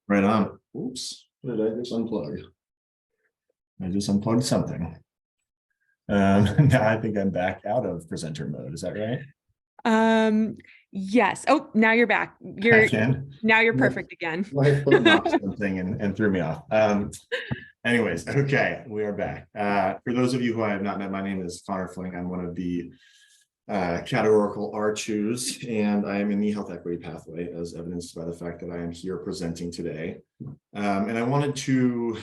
Right on. Oops. What did I just unplug? I just unplugged something. Now I think I'm back out of presenter mode. Is that right? Yes. Oh, now you're back. Now you're perfect again. My foot knocked something and threw me off. Anyways, okay, we are back. For those of you who I have not met, my name is Fling. I'm one of the categorical R2s, and I am in the health equity pathway, as evidenced by the fact that I am here presenting today. And I wanted to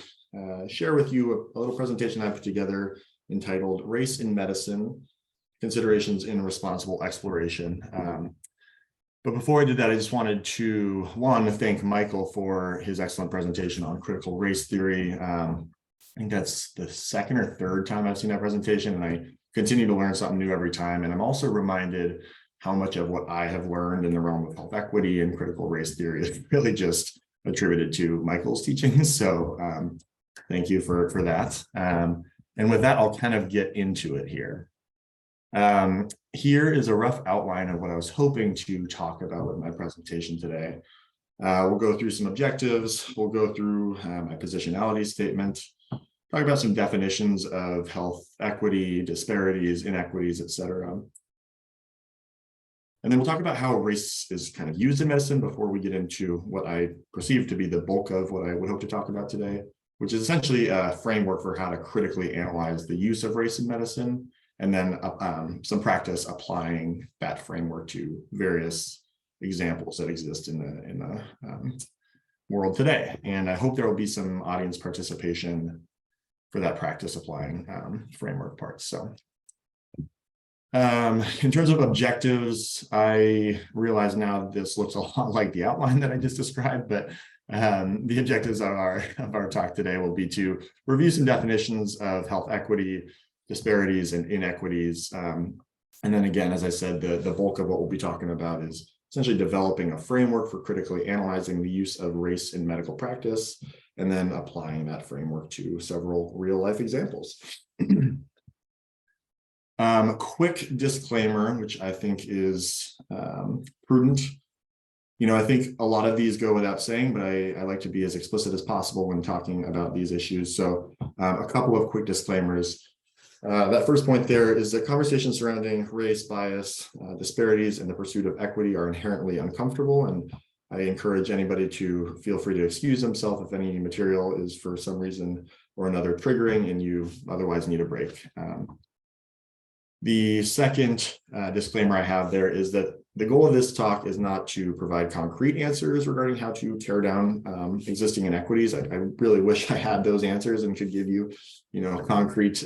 share with you a little presentation I put together entitled Race in Medicine, Considerations in Responsible Exploration. But before I did that, I just wanted to, one, thank Michael for his excellent presentation on critical race theory. I think that's the second or third time I've seen that presentation, and I continue to learn something new every time. And I'm also reminded how much of what I have learned in the realm of health equity and critical race theory is really just attributed to Michael's teachings. So thank you for that. And with that, I'll kind of get into it here. Here is a rough outline of what I was hoping to talk about with my presentation today. We'll go through some objectives. We'll go through my positionality statement, talk about some definitions of health equity, disparities, inequities, etc. And then we'll talk about how race is kind of used in medicine before we get into what I perceive to be the bulk of what I would hope to talk about today, which is essentially a framework for how to critically analyze the use of race in medicine, and then some practice applying that framework to various examples that exist in the world today. And I hope there will be some audience participation for that practice applying framework part. So in terms of objectives, I realize now this looks a lot like the outline that I just described, but the objectives of our talk today will be to review some definitions of health equity, disparities, and inequities. And then again, as I said, the bulk of what we'll be talking about is essentially developing a framework for critically analyzing the use of race in medical practice, and then applying that framework to several real-life examples. Quick disclaimer, which I think is prudent. You know, I think a lot of these go without saying, but I like to be as explicit as possible when talking about these issues. So a couple of quick disclaimers. That first point there is that conversations surrounding race, bias, disparities, and the pursuit of equity are inherently uncomfortable, and I encourage anybody to feel free to excuse themselves if any material is for some reason or another triggering and you otherwise need a break. The second disclaimer I have there is that the goal of this talk is not to provide concrete answers regarding how to tear down existing inequities. I really wish I had those answers and could give you, concrete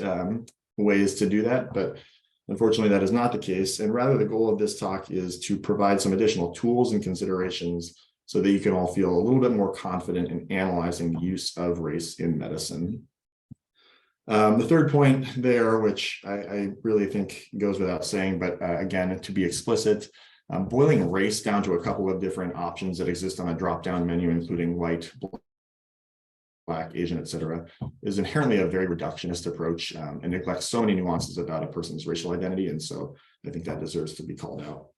ways to do that, but unfortunately that is not the case. And rather, the goal of this talk is to provide some additional tools and considerations so that you can all feel a little bit more confident in analyzing the use of race in medicine. The third point there, which I really think goes without saying, but again, to be explicit, boiling race down to a couple of different options that exist on a drop-down menu, including white, Black, Asian, etc., is inherently a very reductionist approach and neglects so many nuances about a person's racial identity. And so I think that deserves to be called out.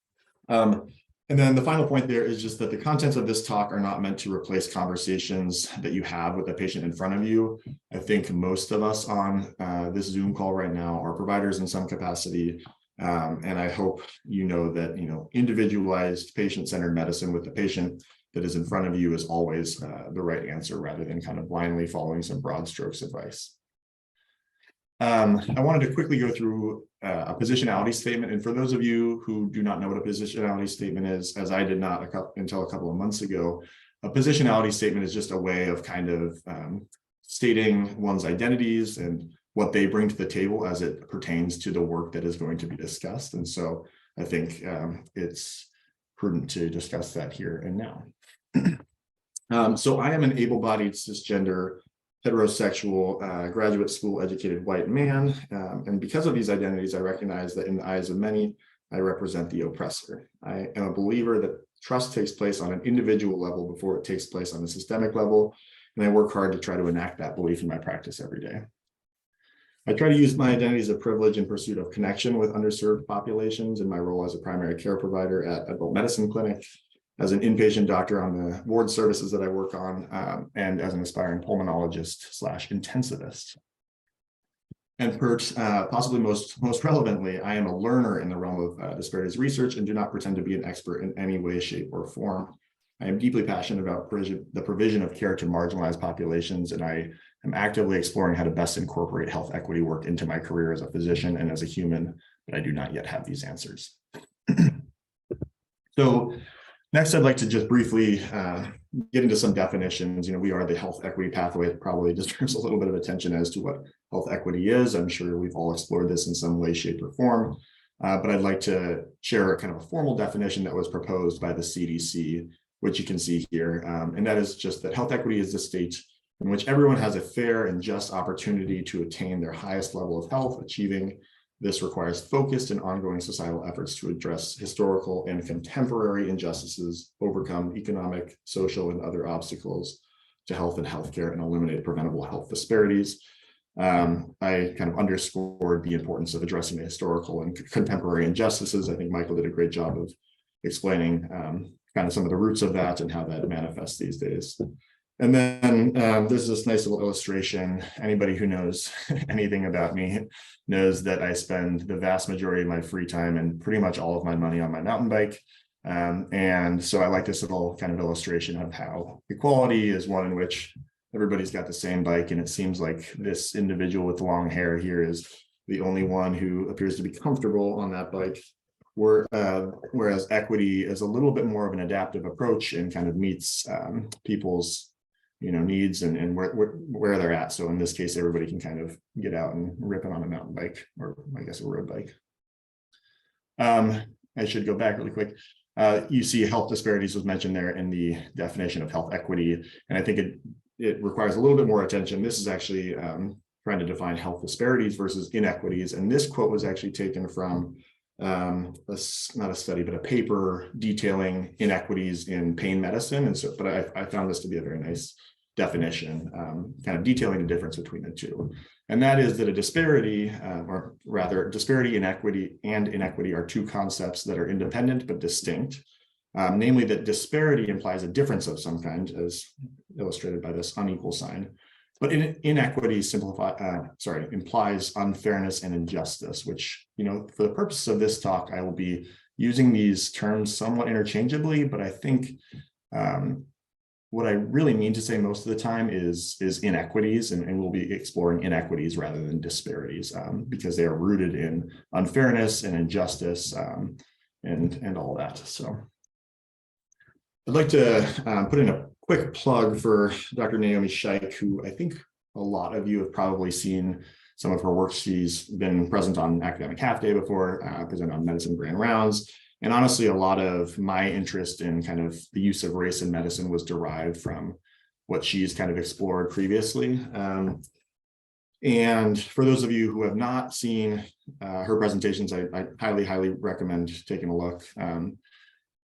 And then the final point there is just that the contents of this talk are not meant to replace conversations that you have with the patient in front of you. I think most of us on this Zoom call right now are providers in some capacity. And I hope you know that, individualized patient-centered medicine with the patient that is in front of you is always the right answer, rather than kind of blindly following some broad strokes advice. I wanted to quickly go through a positionality statement. And for those of you who do not know what a positionality statement is, as I did not until a couple of months ago, a positionality statement is just a way of kind of stating one's identities and what they bring to the table as it pertains to the work that is going to be discussed. And so I think it's prudent to discuss that here and now. So I am an able-bodied, cisgender, heterosexual, graduate school educated white man. And because of these identities, I recognize that in the eyes of many, I represent the oppressor. I am a believer that trust takes place on an individual level before it takes place on a systemic level. And I work hard to try to enact that belief in my practice every day. I try to use my identity as a privilege in pursuit of connection with underserved populations in my role as a primary care provider at adult medicine clinic. as an inpatient doctor on the ward services that I work on, and as an aspiring pulmonologist/intensivist. And possibly most relevantly, I am a learner in the realm of disparities research and do not pretend to be an expert in any way, shape, or form. I am deeply passionate about the provision of care to marginalized populations, and I am actively exploring how to best incorporate health equity work into my career as a physician and as a human, but I do not yet have these answers. So next, I'd like to just briefly get into some definitions. We are the health equity pathway. It probably deserves a little bit of attention as to what health equity is. I'm sure we've all explored this in some way, shape, or form, but I'd like to share kind of a formal definition that was proposed by the CDC, which you can see here. And that is just that health equity is the state in which everyone has a fair and just opportunity to attain their highest level of health. Achieving this requires focused and ongoing societal efforts to address historical and contemporary injustices, overcome economic, social, and other obstacles to health and healthcare, and eliminate preventable health disparities. I kind of underscored the importance of addressing the historical and contemporary injustices. I think Michael did a great job of explaining kind of some of the roots of that and how that manifests these days. And then there's this nice little illustration. Anybody who knows anything about me knows that I spend the vast majority of my free time and pretty much all of my money on my mountain bike. And so I like this little kind of illustration of how equality is one in which everybody's got the same bike, and it seems like this individual with the long hair here is the only one who appears to be comfortable on that bike. Whereas equity is a little bit more of an adaptive approach and kind of meets people's needs and where they're at. So in this case, everybody can kind of get out and rip it on a mountain bike, or I guess a road bike. I should go back really quick. You see health disparities was mentioned there in the definition of health equity, and I think it requires a little bit more attention. This is actually trying to define health disparities versus inequities, and this quote was actually taken from not a study, but a paper detailing inequities in pain medicine. And so, but I found this to be a very nice definition, kind of detailing the difference between the two. And that is that a disparity, or rather disparity, inequity, and inequity are two concepts that are independent but distinct. Namely that disparity implies a difference of some kind, as illustrated by this unequal sign. But inequity implies unfairness and injustice, which, for the purposes of this talk, I will be using these terms somewhat interchangeably, but I think what I really mean to say most of the time is inequities, and we'll be exploring inequities rather than disparities, because they are rooted in unfairness and injustice and all that. So I'd like to put in a quick plug for Dr. Naomi SHIKE, who I think a lot of you have probably seen some of her work. She's been present on Academic Half Day before, presented on Medicine Grand Rounds. And honestly, a lot of my interest in kind of the use of race in medicine was derived from what she's kind of explored previously. And for those of you who have not seen her presentations, I highly, highly recommend taking a look.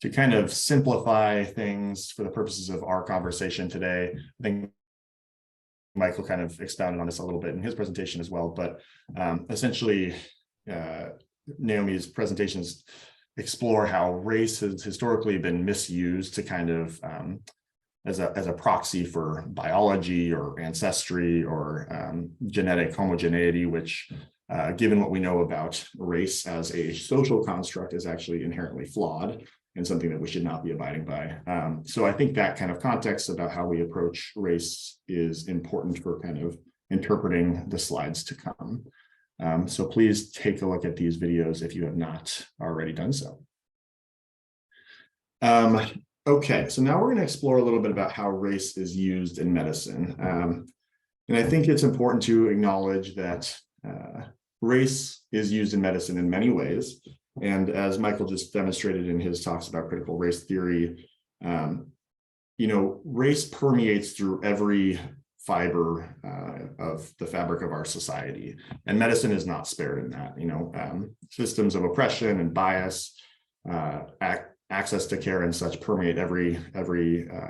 To kind of simplify things for the purposes of our conversation today, I think Michael kind of expounded on this a little bit in his presentation as well, but essentially Naomi's presentations explore how race has historically been misused to kind of as a proxy for biology or ancestry or genetic homogeneity, which given what we know about race as a social construct is actually inherently flawed and something that we should not be abiding by. So I think that kind of context about how we approach race is important for kind of interpreting the slides to come. So please take a look at these videos if you have not already done so. Okay, so now we're going to explore a little bit about how race is used in medicine. And I think it's important to acknowledge that race is used in medicine in many ways. And as Michael just demonstrated in his talks about critical race theory, race permeates through every fiber of the fabric of our society, and medicine is not spared in that. Systems of oppression and bias, access to care and such permeate every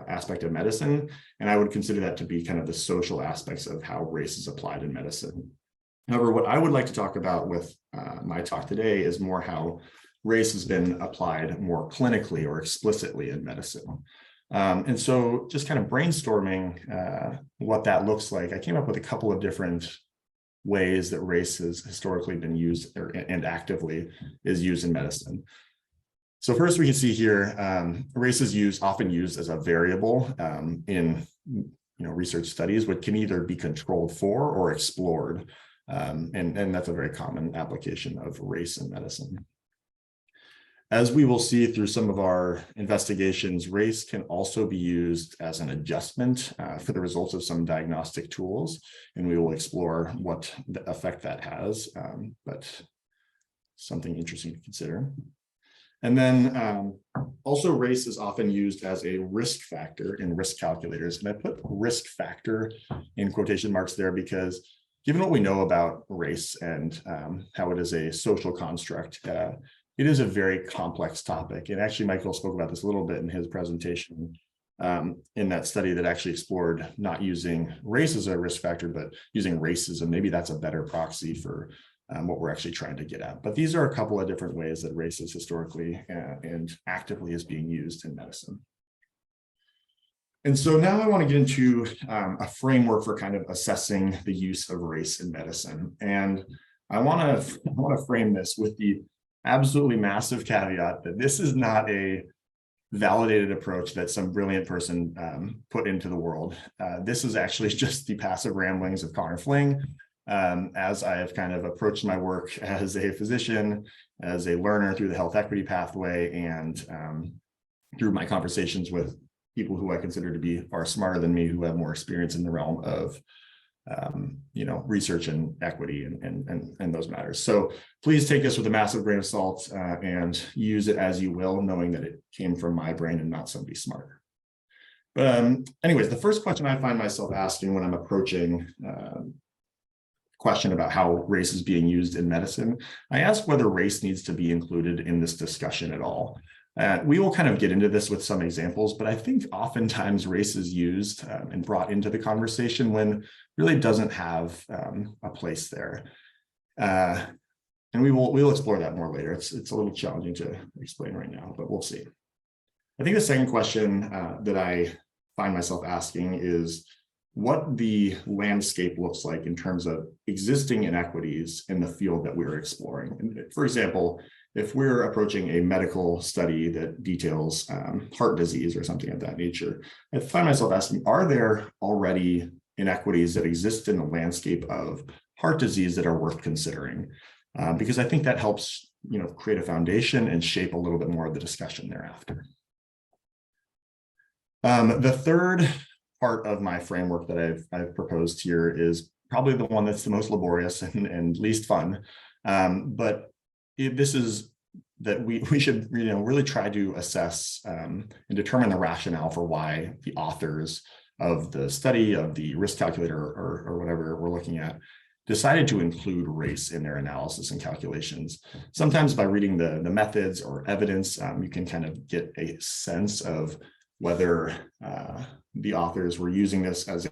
aspect of medicine, and I would consider that to be kind of the social aspects of how race is applied in medicine. However, what I would like to talk about with my talk today is more how race has been applied more clinically or explicitly in medicine. And so just kind of brainstorming what that looks like, I came up with a couple of different ways that race has historically been used and actively is used in medicine. So first we can see here, race is often used as a variable in research studies, which can either be controlled for or explored. And that's a very common application of race in medicine. As we will see through some of our investigations, race can also be used as an adjustment for the results of some diagnostic tools, and we will explore what the effect that has, but something interesting to consider. And then also race is often used as a risk factor in risk calculators. And I put risk factor in quotation marks there because given what we know about race and how it is a social construct, it is a very complex topic. And actually, Michael spoke about this a little bit in his presentation in that study that actually explored not using race as a risk factor, but using racism. Maybe that's a better proxy for what we're actually trying to get at. But these are a couple of different ways that race is historically and actively is being used in medicine. And so now I want to get into a framework for kind of assessing the use of race in medicine. And I want to frame this with the absolutely massive caveat that this is not a validated approach that some brilliant person put into the world. This is actually just the passive ramblings of Connor Fling as I have kind of approached my work as a physician, as a learner through the health equity pathway, and through my conversations with people who I consider to be far smarter than me, who have more experience in the realm of research and equity and those matters. So please take this with a massive grain of salt and use it as you will, knowing that it came from my brain and not somebody smarter. But anyways, the first question I find myself asking when I'm approaching question about how race is being used in medicine, I ask whether race needs to be included in this discussion at all. We will kind of get into this with some examples, but I think oftentimes race is used and brought into the conversation when really doesn't have a place there. And we'll explore that more later. It's a little challenging to explain right now, but we'll see. I think the second question that I find myself asking is what the landscape looks like in terms of existing inequities in the field that we're exploring. And for example, if we're approaching a medical study that details heart disease or something of that nature, I find myself asking, are there already inequities that exist in the landscape of heart disease that are worth considering? Because I think that helps, create a foundation and shape a little bit more of the discussion thereafter. The third part of my framework that I've proposed here is probably the one that's the most laborious and least fun. But this is that we should really try to assess and determine the rationale for why the authors of the study, of the risk calculator or whatever we're looking at, decided to include race in their analysis and calculations. Sometimes by reading the methods or evidence, you can kind of get a sense of whether the authors were using this as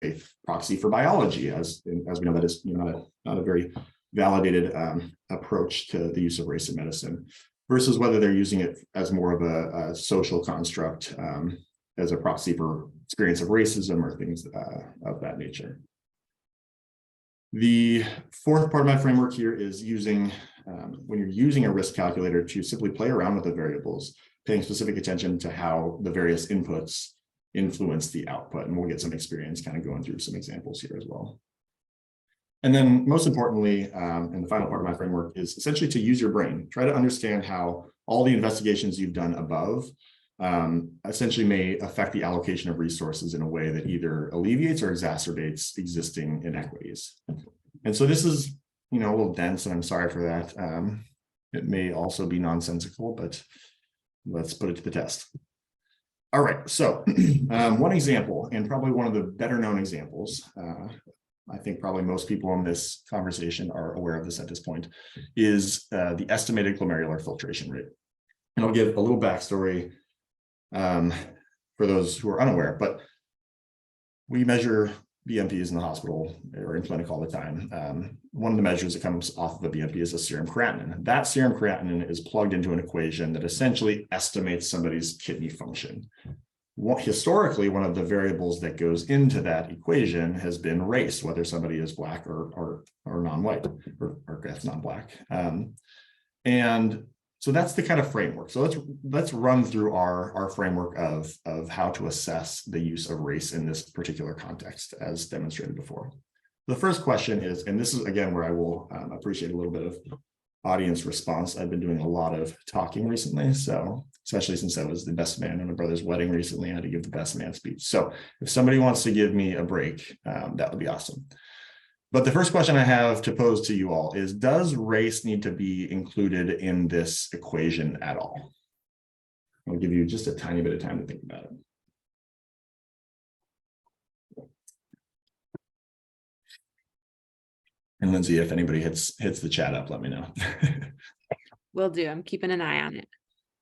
a proxy for biology, as we know that is not a very validated approach to the use of race in medicine, versus whether they're using it as more of a social construct as a proxy for experience of racism or things of that nature. The fourth part of my framework here is using, when you're using a risk calculator, to simply play around with the variables, paying specific attention to how the various inputs influence the output. And we'll get some experience kind of going through some examples here as well. And then most importantly, and the final part of my framework is essentially to use your brain. Try to understand how all the investigations you've done above essentially may affect the allocation of resources in a way that either alleviates or exacerbates existing inequities. And so this is, a little dense, and I'm sorry for that. It may also be nonsensical, but let's put it to the test. All right, so one example, and probably one of the better known examples, I think probably most people in this conversation are aware of this at this point, is the estimated glomerular filtration rate. And I'll give a little backstory for those who are unaware, but we measure BMPs in the hospital or in clinic all the time. One of the measures that comes off of a BMP is a serum creatinine. That serum creatinine is plugged into an equation that essentially estimates somebody's kidney function. Historically, one of the variables that goes into that equation has been race, whether somebody is Black or non-white, or that's non-Black. And so that's the kind of framework. So let's run through our framework of how to assess the use of race in this particular context, as demonstrated before. The first question is, and this is again where I will appreciate a little bit of audience response. I've been doing a lot of talking recently, so especially since I was the best man at my brother's wedding recently, I had to give the best man speech. So if somebody wants to give me a break, that would be awesome. But the first question I have to pose to you all is, does race need to be included in this equation at all? I'll give you just a tiny bit of time to think about it. And Lindsay, if anybody hits the chat up, let me know. Will do. I'm keeping an eye on it.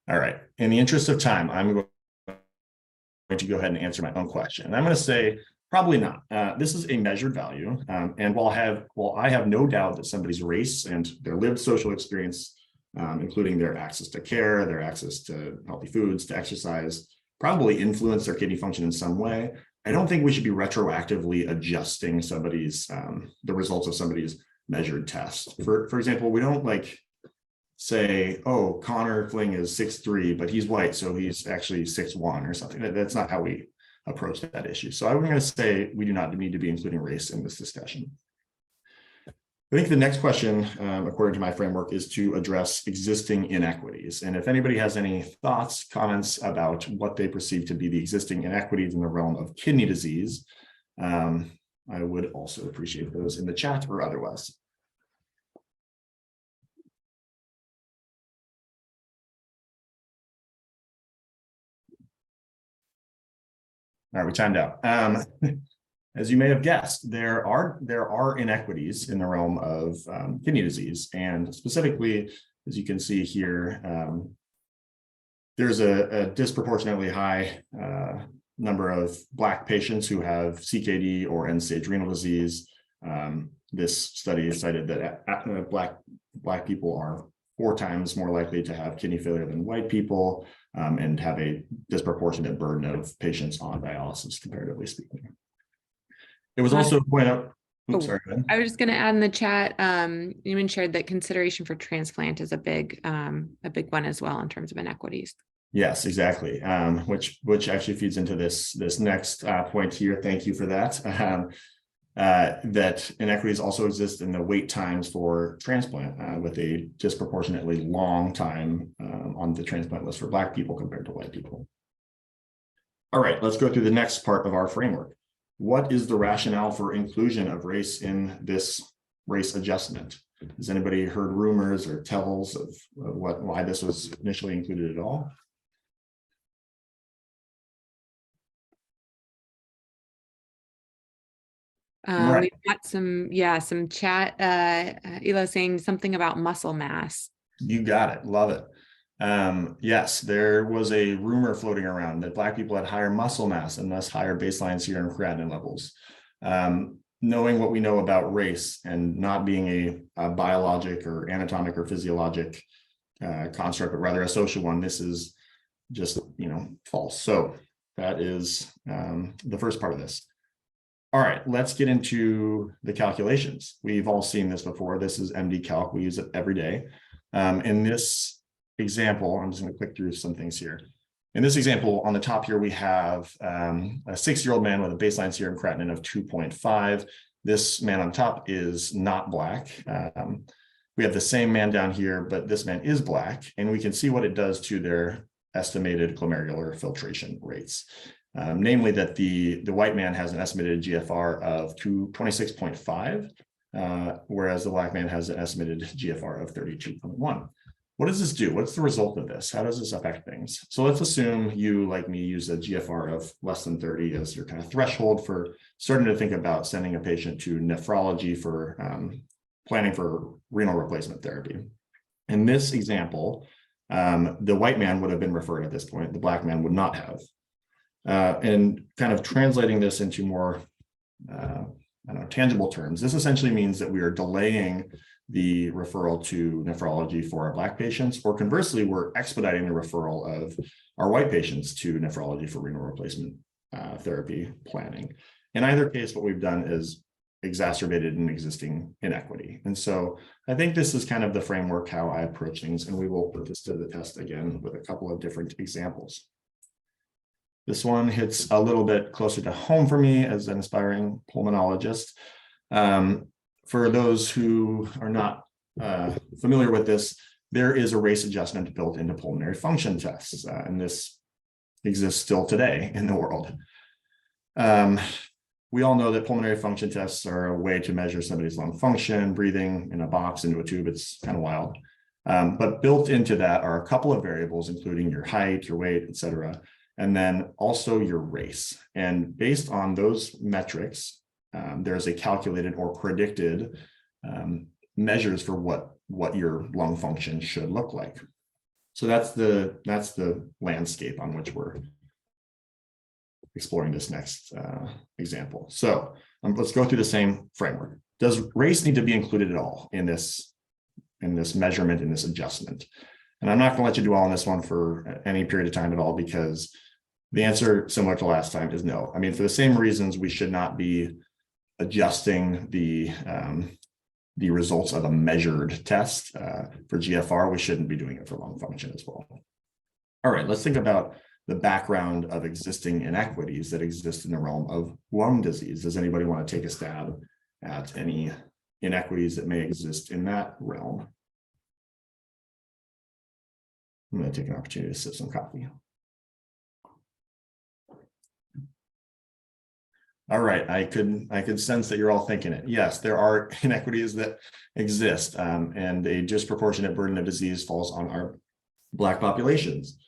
All right. In the interest of time, I'm going to go ahead and answer my own question. And I'm going to say, probably not. This is a measured value. And while I have no doubt that somebody's race and their lived social experience, including their access to care, their access to healthy foods, to exercise, probably influence their kidney function in some way, I don't think we should be retroactively adjusting somebody's the results of somebody's measured test. For example, we don't like say, oh, Connor Fling is 6'3", but he's white, so he's actually 6'1" or something. That's not how we approach that issue. So I'm going to say we do not need to be including race in this discussion. I think the next question, according to my framework, is to address existing inequities. And if anybody has any thoughts, comments about what they perceive to be the existing inequities in the realm of kidney disease, I would also appreciate those in the chat or otherwise. All right, we timed out. As you may have guessed, there are inequities in the realm of kidney disease, and specifically, as you can see here, there's a disproportionately high number of Black patients who have CKD or end-stage renal disease. This study cited that Black people are 4 times more likely to have kidney failure than white people, and have a disproportionate burden of patients on dialysis, comparatively speaking. It was also pointed out. Oops, sorry, go ahead. I was just going to add in the chat. Newman shared that consideration for transplant is a big one as well in terms of inequities. Yes, exactly. Which actually feeds into this next point here. Thank you for that. That inequities also exist in the wait times for transplant, with a disproportionately long time on the transplant list for Black people compared to white people. All right, let's go through the next part of our framework. What is the rationale for inclusion of race in this race adjustment? Has anybody heard rumors or tells of why this was initially included at all? Right. We've got some chat. Elo saying something about muscle mass. You got it. Love it. Yes, there was a rumor floating around that Black people had higher muscle mass and thus higher baseline serum creatinine levels. Knowing what we know about race and not being a biologic or anatomic or physiologic construct, but rather a social one, this is just, false. So that is the first part of this. All right, let's get into the calculations. We've all seen this before. This is MD Calc. We use it every day. In this example, I'm just going to click through some things here. In this example, on the top here, we have a 6-year-old man with a baseline serum creatinine of 2.5. This man on top is not Black. We have the same man down here, but this man is Black, and we can see what it does to their estimated glomerular filtration rates. Namely that the white man has an estimated GFR of 26.5, whereas the Black man has an estimated GFR of 32.1. What does this do? What's the result of this? How does this affect things? So let's assume you, like me, use a GFR of less than 30 as your kind of threshold for starting to think about sending a patient to nephrology for planning for renal replacement therapy. In this example, the white man would have been referred at this point. The Black man would not have. And kind of translating this into more I don't know, tangible terms, this essentially means that we are delaying the referral to nephrology for our Black patients, or conversely, we're expediting the referral of our white patients to nephrology for renal replacement therapy planning. In either case, what we've done is exacerbated an existing inequity. And so I think this is kind of the framework how I approach things, and we will put this to the test again with a couple of different examples. This one hits a little bit closer to home for me as an aspiring pulmonologist. For those who are not familiar with this, there is a race adjustment built into pulmonary function tests, and this exists still today in the world. We all know that pulmonary function tests are a way to measure somebody's lung function, breathing in a box into a tube. It's kind of wild. But built into that are a couple of variables, including your height, your weight, et cetera, and then also your race. And based on those metrics, there's a calculated or predicted measures for what your lung function should look like. So that's the landscape on which we're exploring this next example. So let's go through the same framework. Does race need to be included at all in this measurement, in this adjustment? And I'm not going to let you dwell on this one for any period of time at all, because the answer, similar to last time, is no. I mean, for the same reasons, we should not be adjusting the results of a measured test for GFR. We shouldn't be doing it for lung function as well. All right, let's think about the background of existing inequities that exist in the realm of lung disease. Does anybody want to take a stab at any inequities that may exist in that realm? I'm going to take an opportunity to sip some coffee. All right, I could sense that you're all thinking it. Yes, there are inequities that exist, and a disproportionate burden of disease falls on our Black populations.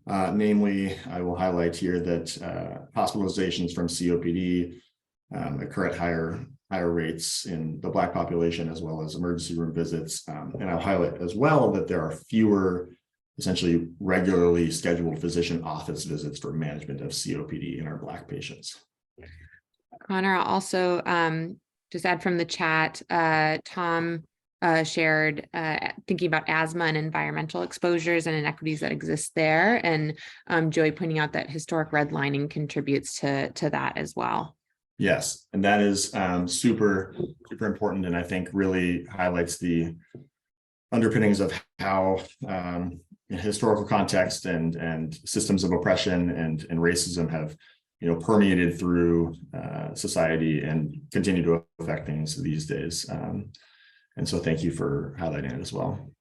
Namely, I will highlight here that hospitalizations from COPD occur at higher rates in the Black population, as well as emergency room visits. And I'll highlight as well that there are fewer essentially regularly scheduled physician office visits for management of COPD in our Black patients. Connor, I'll also just add from the chat, Tom shared thinking about asthma and environmental exposures and inequities that exist there. And Joey pointing out that historic redlining contributes to that as well. Yes, and that is super important, and I think really highlights the underpinnings of how historical context and systems of oppression and racism have permeated through society and continue to affect things these days. And so thank you for highlighting it as well.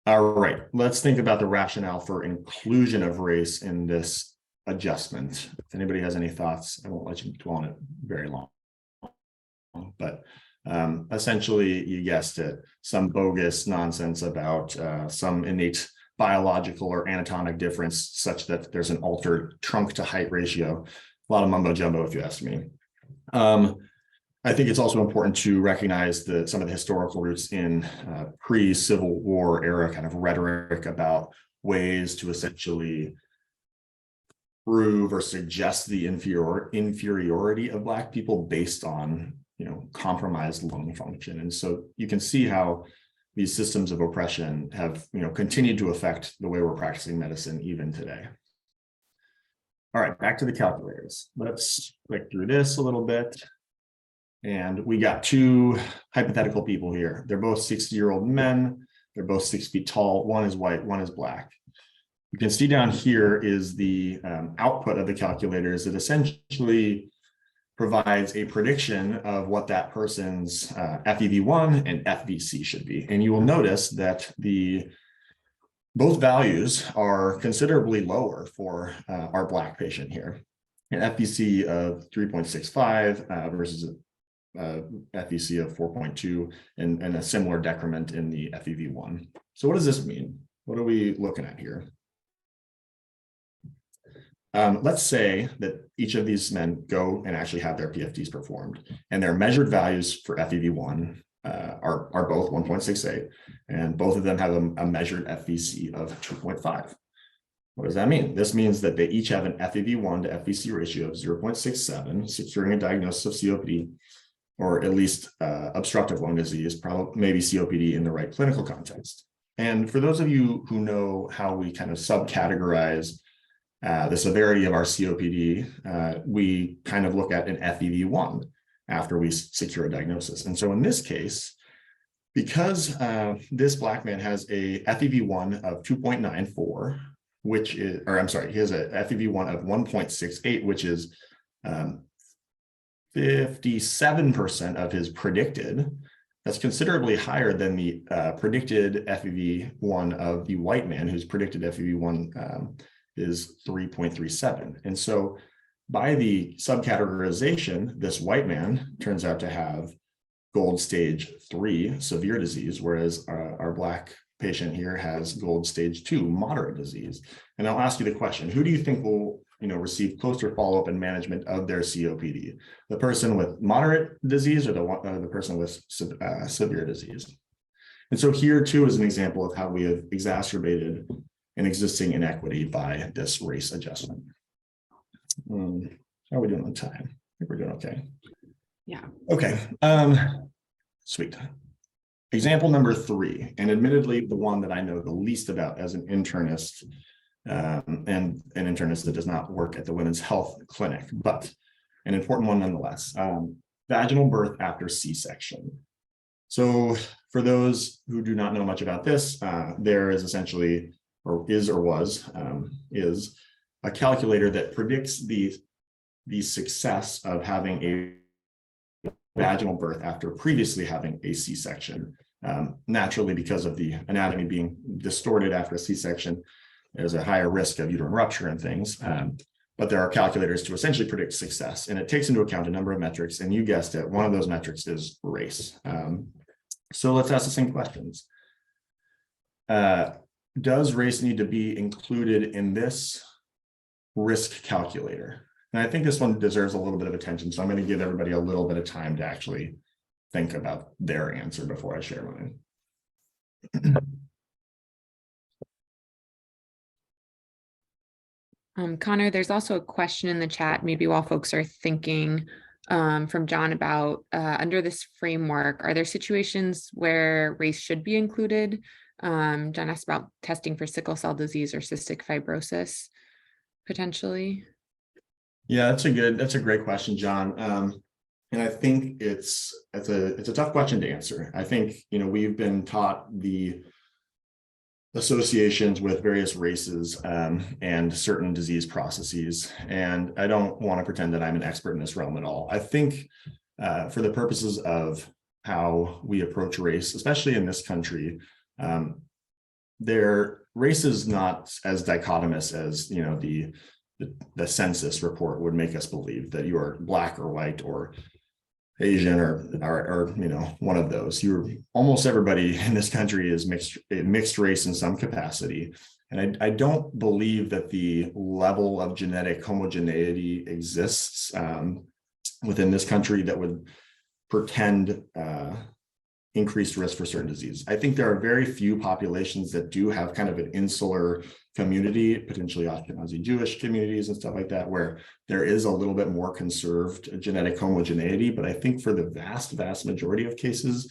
All right, let's think about the rationale for inclusion of race in this adjustment. If anybody has any thoughts, I won't let you dwell on it very long. But essentially, you guessed it, some bogus nonsense about some innate biological or anatomic difference such that there's an altered trunk to height ratio. A lot of mumbo jumbo, if you ask me. I think it's also important to recognize some of the historical roots in pre-Civil War era kind of rhetoric about ways to essentially prove or suggest the inferiority of Black people based on compromised lung function. And so you can see how these systems of oppression have continued to affect the way we're practicing medicine even today. All right, back to the calculators. Let's click through this a little bit. And we got two hypothetical people here. They're both 60-year-old men. They're both 6 feet tall. One is white, one is Black. You can see down here is the output of the calculators that essentially provides a prediction of what that person's FEV1 and FVC should be. And you will notice that both values are considerably lower for our Black patient here. An FVC of 3.65 versus FVC of 4.2 and a similar decrement in the FEV1. So what does this mean? What are we looking at here? Let's say that each of these men go and actually have their PFTs performed, and their measured values for FEV1 are both 1.68, and both of them have a measured FVC of 2.5. What does that mean? This means that they each have an FEV1 to FVC ratio of 0.67, securing a diagnosis of COPD, or at least obstructive lung disease, probably maybe COPD in the right clinical context. And for those of you who know how we kind of subcategorize the severity of our COPD, we kind of look at an FEV1 after we secure a diagnosis. And so in this case, because this Black man has a FEV1 of 2.94, which is, or I'm sorry, he has a FEV1 of 1.68, which is 57% of his predicted. That's considerably higher than the predicted FEV1 of the white man, whose predicted FEV1 is 3.37. And so by the subcategorization, this white man turns out to have gold stage 3 severe disease, whereas our Black patient here has gold stage 2 moderate disease. And I'll ask you the question, who do you think will receive closer follow-up and management of their COPD? The person with moderate disease or the person with severe disease? And so here too is an example of how we have exacerbated an existing inequity by this race adjustment. How are we doing on time? I think we're doing okay. Yeah. Okay. Sweet. Example number 3, and admittedly the one that I know the least about as an internist, and an internist that does not work at the Women's Health Clinic, but an important one nonetheless. Vaginal birth after C-section. So for those who do not know much about this, there is essentially, or is or was, is a calculator that predicts the success of having a vaginal birth after previously having a C-section. Naturally, because of the anatomy being distorted after a C-section, there's a higher risk of uterine rupture and things. But there are calculators to essentially predict success, and it takes into account a number of metrics, and you guessed it, one of those metrics is race. So let's ask the same questions. Does race need to be included in this risk calculator? And I think this one deserves a little bit of attention, so I'm going to give everybody a little bit of time to actually think about their answer before I share mine. Connor, there's also a question in the chat, maybe while folks are thinking, from John about under this framework, are there situations where race should be included? John asked about testing for sickle cell disease or cystic fibrosis, potentially. Yeah, that's a great question, John. And I think it's a tough question to answer. I think, we've been taught the associations with various races and certain disease processes. And I don't want to pretend that I'm an expert in this realm at all. I think for the purposes of how we approach race, especially in this country, race is not as dichotomous as, the census report would make us believe, that you are Black or white or Asian or one of those. Almost everybody in this country is mixed race in some capacity. And I don't believe that the level of genetic homogeneity exists within this country that would portend increased risk for certain disease. I think there are very few populations that do have kind of an insular community, potentially Ashkenazi Jewish communities and stuff like that, where there is a little bit more conserved genetic homogeneity. But I think for the vast majority of cases,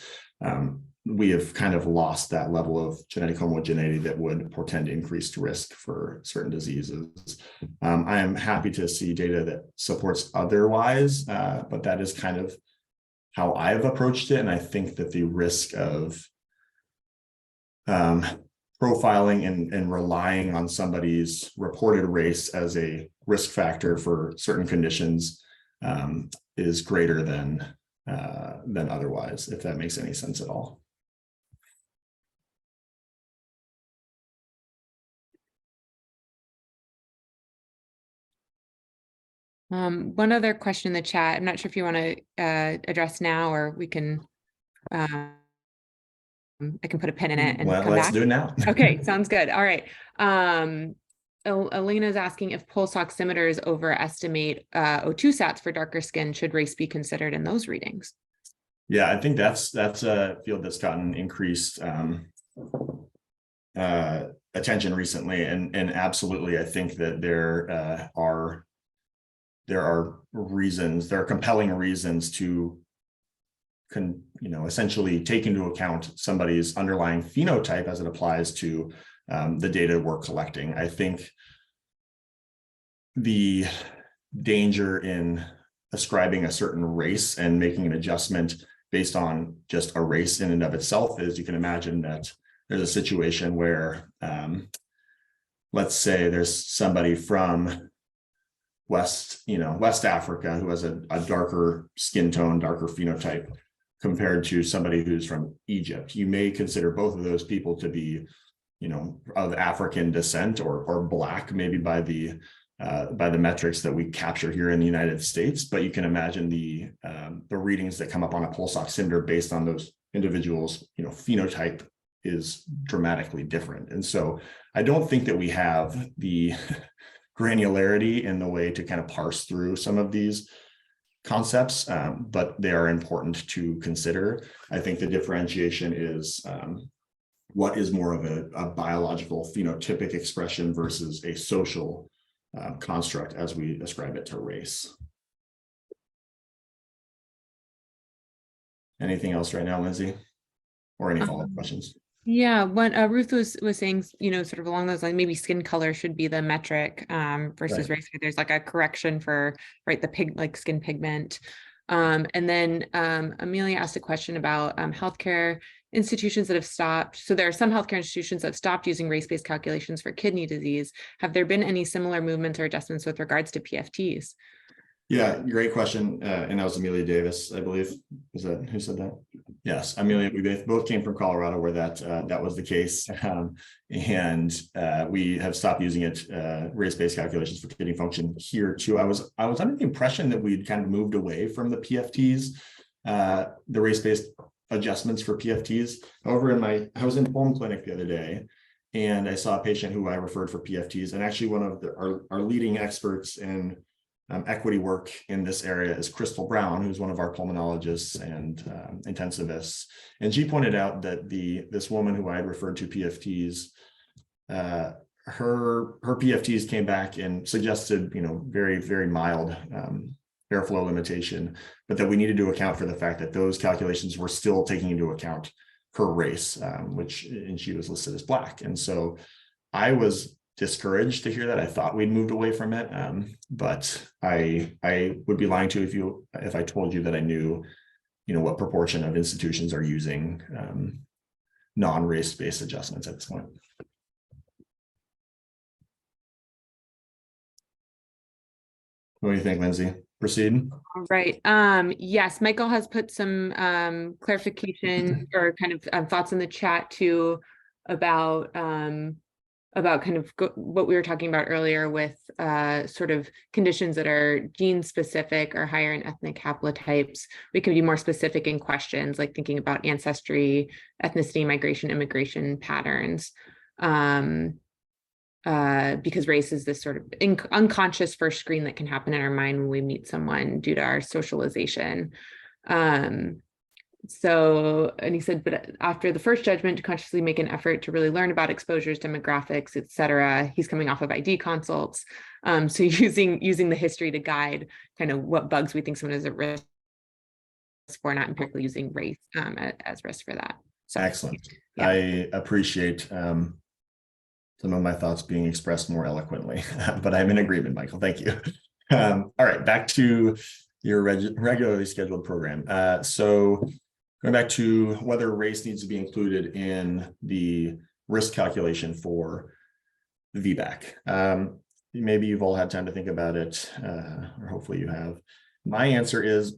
we have kind of lost that level of genetic homogeneity that would portend increased risk for certain diseases. I am happy to see data that supports otherwise, but that is kind of how I've approached it. And I think that the risk of profiling and relying on somebody's reported race as a risk factor for certain conditions is greater than otherwise, if that makes any sense at all. One other question in the chat. I'm not sure if you want to address now, or we can, I can put a pin in it and come let's back. do it now. Okay, sounds good. All right. Elena's asking if pulse oximeters overestimate O2 sats for darker skin. Should race be considered in those readings? Yeah, I think that's a field that's gotten increased attention recently, and absolutely, I think that there are compelling reasons to essentially take into account somebody's underlying phenotype as it applies to the data we're collecting. I think the danger in ascribing a certain race and making an adjustment based on just a race in and of itself is, you can imagine that there's a situation where, let's say there's somebody from West Africa who has a darker skin tone, darker phenotype compared to somebody who's from Egypt. You may consider both of those people to be, of African descent or Black, maybe by the metrics that we capture here in the United States. But you can imagine the readings that come up on a pulse oximeter based on those individuals, phenotype is dramatically different. And so I don't think that we have the granularity in the way to kind of parse through some of these concepts, but they are important to consider. I think the differentiation is what is more of a biological phenotypic expression versus a social construct as we ascribe it to race. Anything else right now, Lindsay? Or any follow-up questions? Yeah, what Ruth was saying, sort of along those lines, maybe skin color should be the metric versus race. There's like a correction for skin pigment. And then Amelia asked a question about healthcare institutions that have stopped. So there are some healthcare institutions that have stopped using race-based calculations for kidney disease. Have there been any similar movements or adjustments with regards to PFTs? Yeah, great question. And that was Amelia Davis, I believe. Is that who said that? Yes, Amelia, we both came from Colorado where that was the case. And we have stopped using it, race-based calculations for kidney function here too. I was under the impression that we'd kind of moved away from the PFTs, the race-based adjustments for PFTs. However, I was in home clinic the other day, and I saw a patient who I referred for PFTs, and actually one of our leading experts in equity work in this area is Crystal Brown, who's one of our pulmonologists and intensivists. And she pointed out that this woman who I had referred to PFTs, her PFTs came back and suggested, very, very mild airflow limitation, but that we needed to account for the fact that those calculations were still taking into account her race, and she was listed as Black. And so I was discouraged to hear that. I thought we'd moved away from it, but I would be lying to you if I told you that I knew, what proportion of institutions are using non-race-based adjustments at this point. What do you think, Lindsay? Proceed. All right. Yes, Michael has put some clarification or kind of thoughts in the chat too about kind of what we were talking about earlier with sort of conditions that are gene specific or higher in ethnic haplotypes. We can be more specific in questions like thinking about ancestry, ethnicity, migration, immigration patterns. Because race is this sort of unconscious first screen that can happen in our mind when we meet someone due to our socialization. So, and he said, but after the first judgment, to consciously make an effort to really learn about exposures, demographics, et cetera. He's coming off of ID consults. So using the history to guide kind of what bugs we think someone is at risk for, not empirically using race as risk for that. So, excellent. Yeah. I appreciate some of my thoughts being expressed more eloquently, but I'm in agreement, Michael. Thank you. All right, back to your regularly scheduled program. So going back to whether race needs to be included in the risk calculation for the VBAC. Maybe you've all had time to think about it, or hopefully you have. My answer is,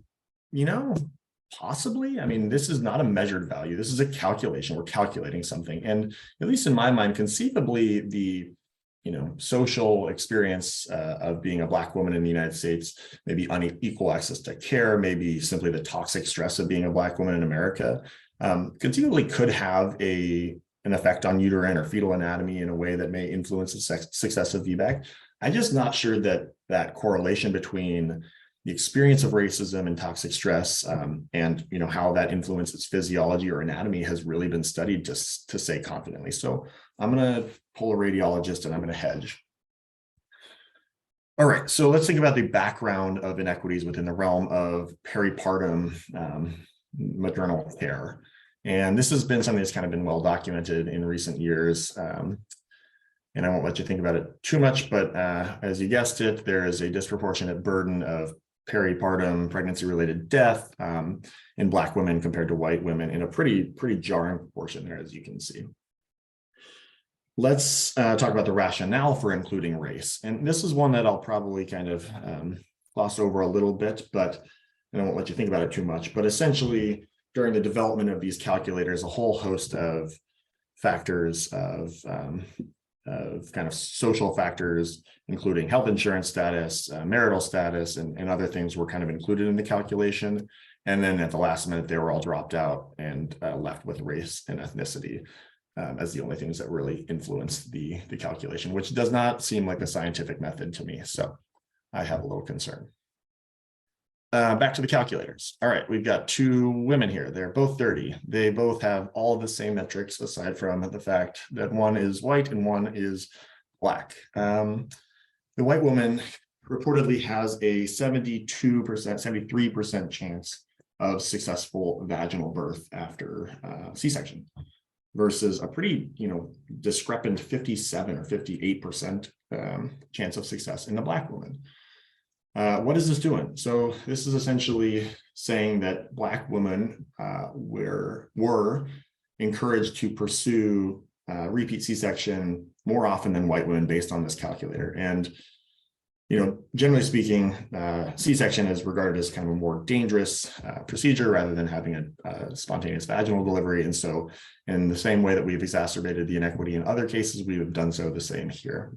possibly. I mean, this is not a measured value. This is a calculation. We're calculating something. And at least in my mind, conceivably, the social experience of being a Black woman in the United States, maybe unequal access to care, maybe simply the toxic stress of being a Black woman in America, conceivably could have an effect on uterine or fetal anatomy in a way that may influence the success of VBAC. I'm just not sure that correlation between the experience of racism and toxic stress, and how that influences physiology or anatomy has really been studied to say confidently. So I'm going to pull a radiologist and I'm going to hedge. All right, so let's think about the background of inequities within the realm of peripartum maternal care. And this has been something that's kind of been well documented in recent years. And I won't let you think about it too much, but as you guessed it, there is a disproportionate burden of peripartum pregnancy-related death in Black women compared to white women in a pretty jarring proportion there, as you can see. Let's talk about the rationale for including race. And this is one that I'll probably kind of gloss over a little bit, but I won't let you think about it too much. But essentially, during the development of these calculators, a whole host of factors of kind of social factors, including health insurance status, marital status, and other things were kind of included in the calculation. And then at the last minute, they were all dropped out and left with race and ethnicity as the only things that really influenced the calculation, which does not seem like a scientific method to me. So I have a little concern. Back to the calculators. All right, we've got two women here. They're both 30. They both have all the same metrics, aside from the fact that one is white and one is Black. The white woman reportedly has a 72%, 73% chance of successful vaginal birth after C-section, versus a pretty, discrepant 57 or 58% chance of success in the Black woman. What is this doing? So this is essentially saying that Black women were encouraged to pursue repeat C-section more often than white women based on this calculator. And, generally speaking, C-section is regarded as kind of a more dangerous procedure rather than having a spontaneous vaginal delivery. And so in the same way that we've exacerbated the inequity in other cases, we have done so the same here.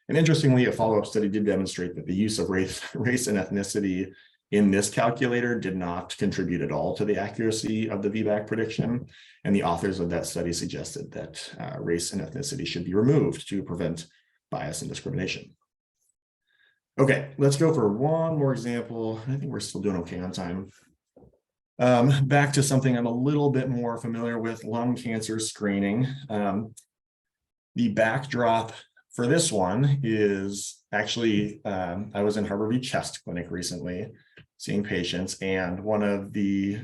And interestingly, a follow-up study did demonstrate that the use of race and ethnicity in this calculator did not contribute at all to the accuracy of the VBAC prediction. And the authors of that study suggested that race and ethnicity should be removed to prevent bias and discrimination. Okay, let's go for one more example. I think we're still doing okay on time. Back to something I'm a little bit more familiar with, lung cancer screening. The backdrop for this one is actually, I was in Harborview Chest Clinic recently seeing patients, and one of the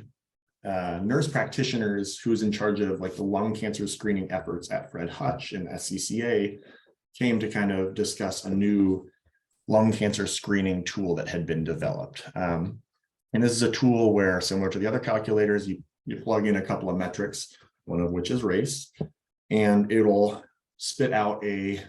nurse practitioners who's in charge of the lung cancer screening efforts at Fred Hutch and SCCA came to kind of discuss a new lung cancer screening tool that had been developed. And this is a tool where, similar to the other calculators, you plug in a couple of metrics, one of which is race, and it'll spit out a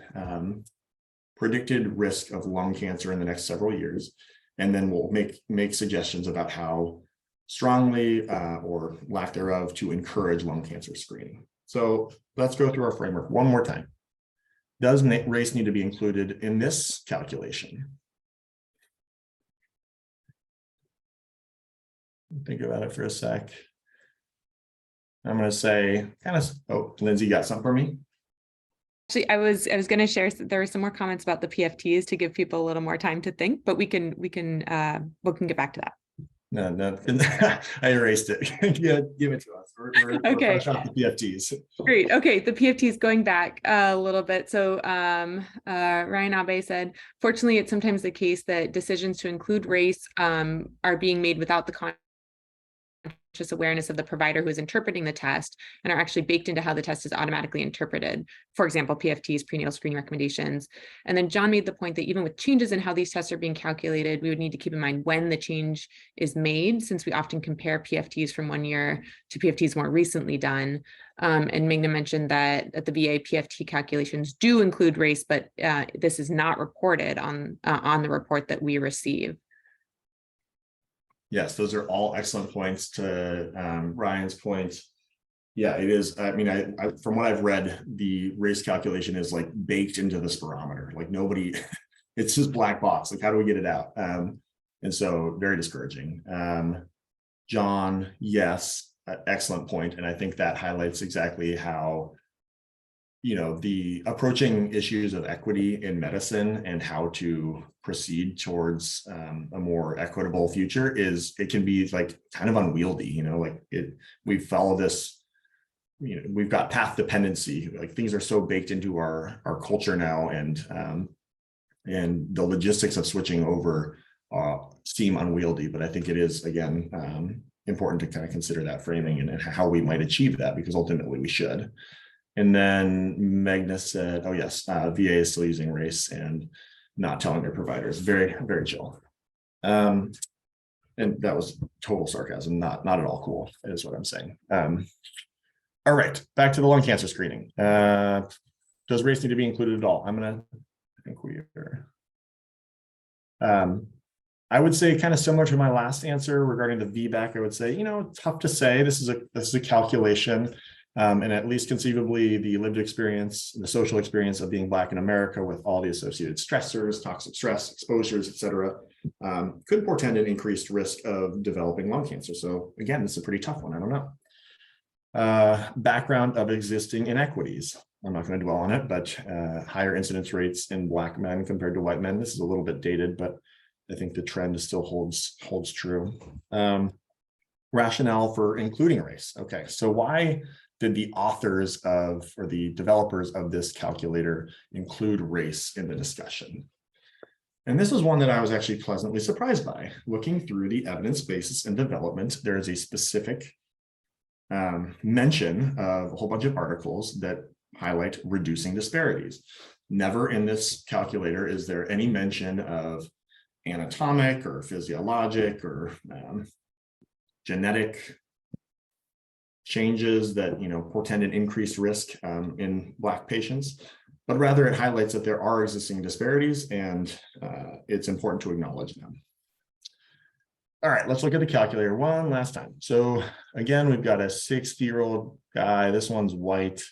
predicted risk of lung cancer in the next several years, and then we'll make suggestions about how strongly or lack thereof to encourage lung cancer screening. So let's go through our framework one more time. Does race need to be included in this calculation? Think about it for a sec. I'm going to say oh, Lindsay, got something for me? Actually, I was going to share, there were some more comments about the PFTs to give people a little more time to think, but we can get back to that. No, I erased it. Yeah, give it to us. We're okay. fresh off the PFTs. Great. Okay, the PFTs, going back a little bit. So Ryan Abe said, fortunately, it's sometimes the case that decisions to include race are being made without the conscious awareness of the provider who is interpreting the test, and are actually baked into how the test is automatically interpreted. For example, PFTs, prenatal screening recommendations. And then John made the point that even with changes in how these tests are being calculated, we would need to keep in mind when the change is made, since we often compare PFTs from one year to PFTs more recently done. And Magna mentioned that at the VA, PFT calculations do include race, but this is not reported on the report that we receive. Yes, those are all excellent points. To Ryan's point, yeah, it is. I mean, I from what I've read, the race calculation is baked into the spirometer. Nobody, it's just black box. How do we get it out? And so very discouraging. John, yes, excellent point. And I think that highlights exactly how the approaching issues of equity in medicine and how to proceed towards a more equitable future it can be like kind of unwieldy, we follow this, we've got path dependency, like things are so baked into our culture now, and the logistics of switching over seem unwieldy, but I think it is, again, important to kind of consider that framing and how we might achieve that, because ultimately we should. And then Magnus said, oh yes, VA is still using race and not telling their providers. Very, very chill. And that was total sarcasm, not at all cool, is what I'm saying. All right, back to the lung cancer screening. Does race need to be included at all? I think we are. I would say kind of similar to my last answer regarding the VBAC, I would say, tough to say. This is a calculation. And at least conceivably the lived experience, the social experience of being Black in America with all the associated stressors, toxic stress, exposures, et cetera, could portend an increased risk of developing lung cancer. So again, this is a pretty tough one. I don't know. Background of existing inequities. I'm not going to dwell on it, but higher incidence rates in Black men compared to white men. This is a little bit dated, but I think the trend still holds true. Rationale for including race. Okay, so why did the authors of, or the developers of this calculator include race in the discussion? And this is one that I was actually pleasantly surprised by. Looking through the evidence basis and development, there is a specific mention of a whole bunch of articles that highlight reducing disparities. Never in this calculator is there any mention of anatomic or physiologic or genetic changes that portend an increased risk in Black patients, but rather it highlights that there are existing disparities, and it's important to acknowledge them. All right, let's look at the calculator one last time. So again, we've got a 60-year-old guy. This one's white.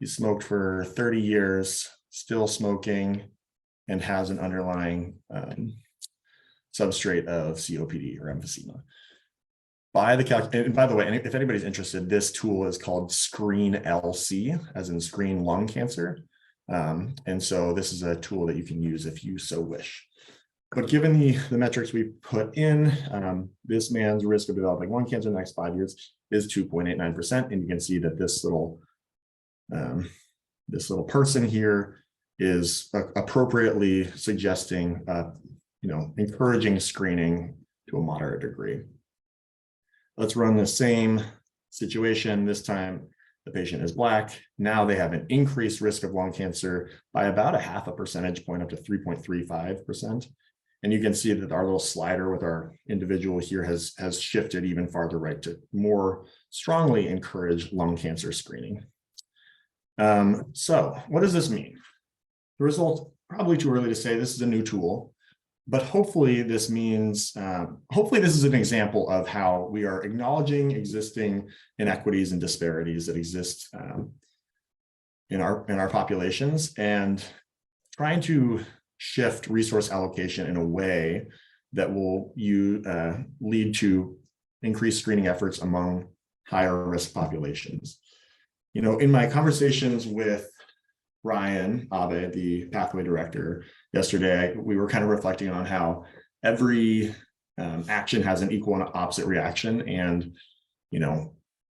He smoked for 30 years, still smoking, and has an underlying substrate of COPD or emphysema. By the calculator, and by the way, if anybody's interested, this tool is called Screen LC, as in screen lung cancer. And so this is a tool that you can use if you so wish. But given the metrics we put in, this man's risk of developing lung cancer in the next 5 years is 2.89%. And you can see that this little person here is appropriately suggesting, encouraging screening to a moderate degree. Let's run the same situation. This time the patient is Black. Now they have an increased risk of lung cancer by about 0.5 percentage point, up to 3.35%. And you can see that our little slider with our individual here has shifted even farther right to more strongly encourage lung cancer screening. So what does this mean? The result, probably too early to say. This is a new tool. But hopefully this means, hopefully this is an example of how we are acknowledging existing inequities and disparities that exist in our populations, and trying to shift resource allocation in a way that will lead to increased screening efforts among higher risk populations. In my conversations with Ryan Abe, the pathway director, yesterday, we were kind of reflecting on how every action has an equal and opposite reaction. And,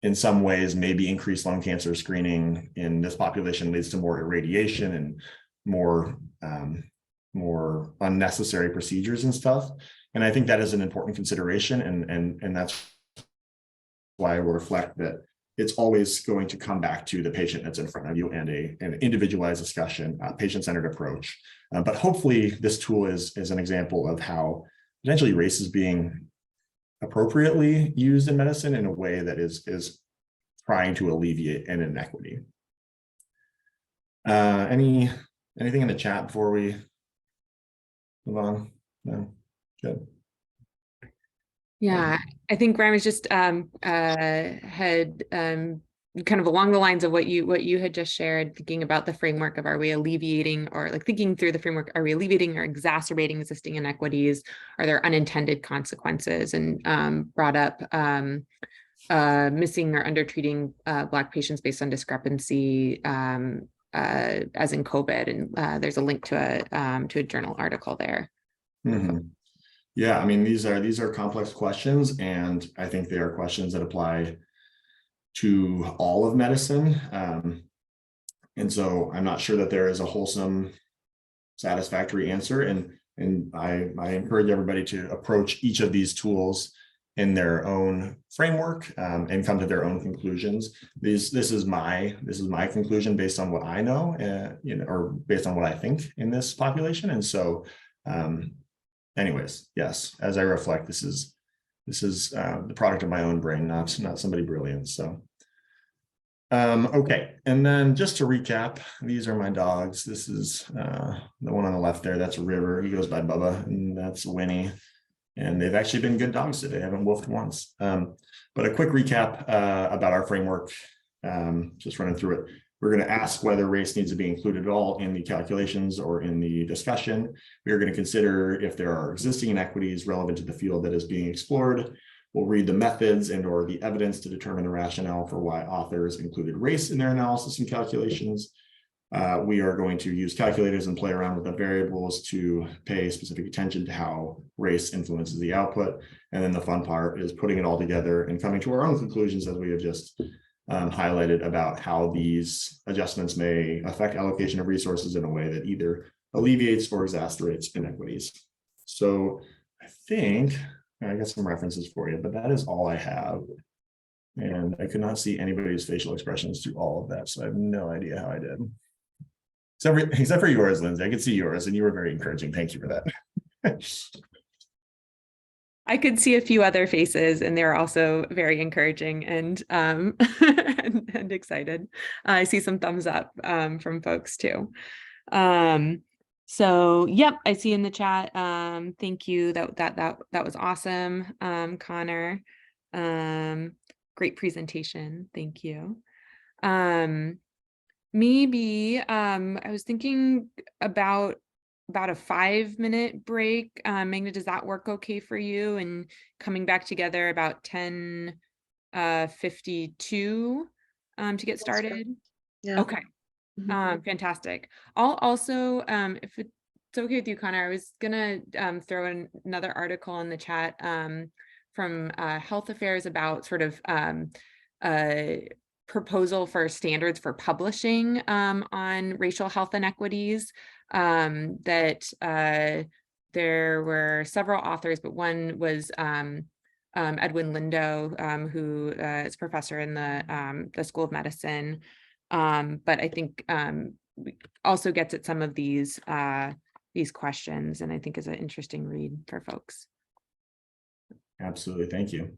in some ways, maybe increased lung cancer screening in this population leads to more irradiation and more unnecessary procedures and stuff. And I think that is an important consideration. And that's why I will reflect that it's always going to come back to the patient that's in front of you and an individualized discussion, patient-centered approach. But hopefully this tool is an example of how potentially race is being appropriately used in medicine in a way that is trying to alleviate an inequity. Anything in the chat before we move on? No? Good. Yeah, I think Ryan was just had kind of along the lines of what you had just shared, thinking about the framework of, are we alleviating, or like thinking through the framework, are we alleviating or exacerbating existing inequities? Are there unintended consequences? And brought up missing or undertreating Black patients based on discrepancy as in COVID, and there's a link to a journal article there. Mhm. Yeah, I mean, these are complex questions, and I think they are questions that apply to all of medicine. And so I'm not sure that there is a wholesome, satisfactory answer. And I encourage everybody to approach each of these tools in their own framework, and come to their own conclusions. This is my conclusion based on what I know, or based on what I think in this population. And so, anyways, yes, as I reflect, this is the product of my own brain, not somebody brilliant. So, okay, and then just to recap, these are my dogs. This is the one on the left there. That's River. He goes by Bubba, and that's Winnie. And they've actually been good dogs today. I haven't wolfed once. But a quick recap about our framework, just running through it. We're going to ask whether race needs to be included at all in the calculations or in the discussion. We are going to consider if there are existing inequities relevant to the field that is being explored. We'll read the methods and or the evidence to determine the rationale for why authors included race in their analysis and calculations. We are going to use calculators and play around with the variables to pay specific attention to how race influences the output. And then the fun part is putting it all together and coming to our own conclusions, as we have just highlighted, about how these adjustments may affect allocation of resources in a way that either alleviates or exacerbates inequities. So I think I got some references for you, but that is all I have. And I could not see anybody's facial expressions through all of that, so I have no idea how I did. Except for yours, Lindsay. I could see yours, and you were very encouraging. Thank you for that. I could see a few other faces, and they're also very encouraging and and excited. I see some thumbs up from folks too. So yep, I see in the chat. Thank you. That was awesome, Connor. Great presentation. Thank you. Maybe I was thinking about a 5-minute break. Magna, does that work okay for you? And coming back together about 10:52 to get started. Yeah. Okay. Fantastic. I'll also, if it's okay with you, Connor, I was gonna throw in another article in the chat from Health Affairs about sort of proposal for standards for publishing on racial health inequities, that there were several authors, but one was Edwin Lindo, who is professor in the School of Medicine. But I think also gets at some of these questions, and I think is an interesting read for folks. Absolutely, thank you.